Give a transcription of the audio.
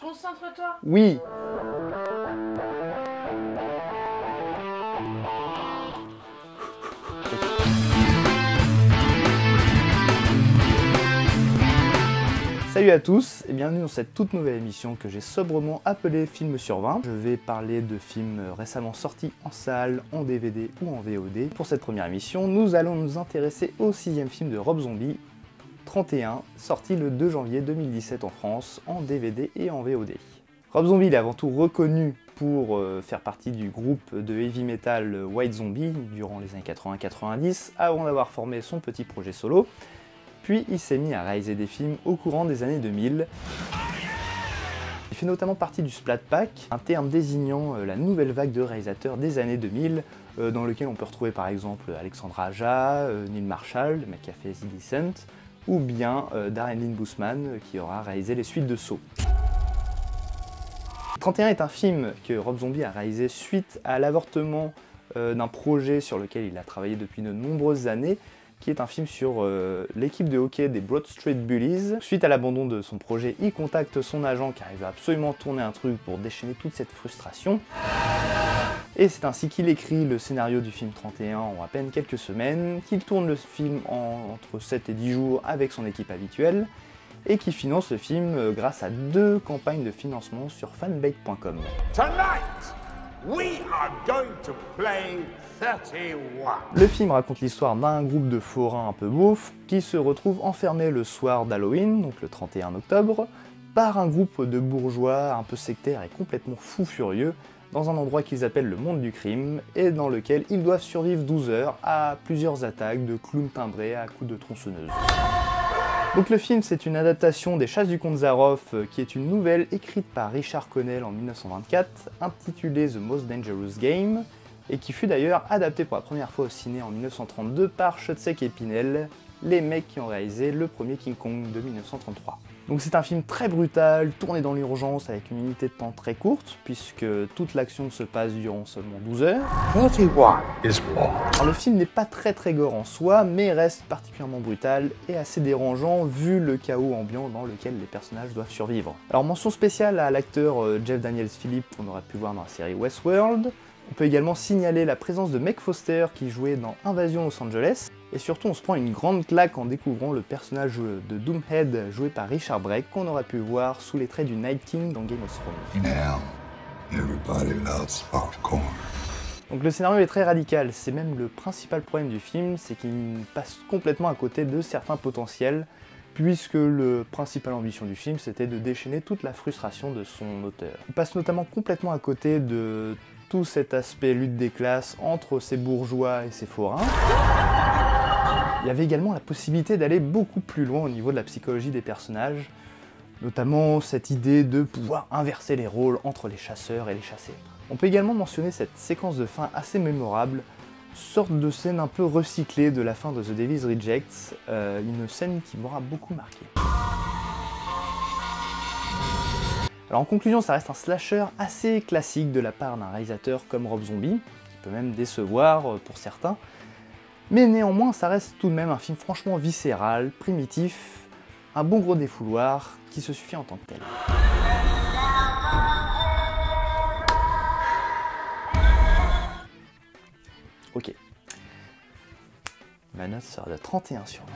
Concentre-toi. Oui. Salut à tous et bienvenue dans cette toute nouvelle émission que j'ai sobrement appelée Film sur 20. Je vais parler de films récemment sortis en salle, en DVD ou en VOD. Pour cette première émission, nous allons nous intéresser au 6e film de Rob Zombie, 31, sorti le 2 janvier 2017 en France, en DVD et en VOD. Rob Zombie il est avant tout reconnu pour faire partie du groupe de heavy metal White Zombie durant les années 80-90, avant d'avoir formé son petit projet solo. Puis il s'est mis à réaliser des films au courant des années 2000. Il fait notamment partie du Splat Pack, un terme désignant la nouvelle vague de réalisateurs des années 2000, dans lequel on peut retrouver par exemple Alexandre Aja, Neil Marshall, le mec qui a fait The Descent, ou bien Darren Lynn Bousman qui aura réalisé les suites de Saw. 31 est un film que Rob Zombie a réalisé suite à l'avortement d'un projet sur lequel il a travaillé depuis de nombreuses années, qui est un film sur l'équipe de hockey des Broad Street Bullies. Suite à l'abandon de son projet, il contacte son agent car il veut absolument tourner un truc pour déchaîner toute cette frustration. Et c'est ainsi qu'il écrit le scénario du film 31 en à peine quelques semaines, qu'il tourne le film entre 7 et 10 jours avec son équipe habituelle, et qui finance le film grâce à 2 campagnes de financement sur fanbait.com. We are going to play 31. Le film raconte l'histoire d'un groupe de forains un peu beaufs qui se retrouve enfermé le soir d'Halloween, donc le 31 octobre, par un groupe de bourgeois un peu sectaires et complètement fous furieux dans un endroit qu'ils appellent le monde du crime et dans lequel ils doivent survivre 12 heures à plusieurs attaques de clowns timbrés à coups de tronçonneuse. Donc le film, c'est une adaptation des Chasses du comte Zaroff, qui est une nouvelle écrite par Richard Connell en 1924, intitulée The Most Dangerous Game, et qui fut d'ailleurs adaptée pour la première fois au ciné en 1932 par Schoedsack et Pinel, les mecs qui ont réalisé le premier King Kong de 1933. Donc c'est un film très brutal, tourné dans l'urgence avec une unité de temps très courte, puisque toute l'action se passe durant seulement 12 heures. 31 is more. Alors le film n'est pas très gore en soi, mais reste particulièrement brutal et assez dérangeant vu le chaos ambiant dans lequel les personnages doivent survivre. Alors mention spéciale à l'acteur Jeff Daniels Phillips qu'on aurait pu voir dans la série Westworld. On peut également signaler la présence de Meg Foster qui jouait dans Invasion Los Angeles. Et surtout on se prend une grande claque en découvrant le personnage de Doomhead joué par Richard Brake qu'on aurait pu voir sous les traits du Night King dans Game of Thrones. Now, everybody loves popcorn. Donc le scénario est très radical, c'est même le principal problème du film, c'est qu'il passe complètement à côté de certains potentiels, puisque la principale ambition du film c'était de déchaîner toute la frustration de son auteur. Il passe notamment complètement à côté de tout cet aspect lutte des classes entre ces bourgeois et ces forains. Il y avait également la possibilité d'aller beaucoup plus loin au niveau de la psychologie des personnages, notamment cette idée de pouvoir inverser les rôles entre les chasseurs et les chassés. On peut également mentionner cette séquence de fin assez mémorable, sorte de scène un peu recyclée de la fin de The Devil's Rejects, une scène qui m'aura beaucoup marqué. Alors en conclusion, ça reste un slasher assez classique de la part d'un réalisateur comme Rob Zombie, qui peut même décevoir pour certains, mais néanmoins ça reste tout de même un film franchement viscéral, primitif, un bon gros défouloir qui se suffit en tant que tel. Ok. Ma note sera de 31 sur 20.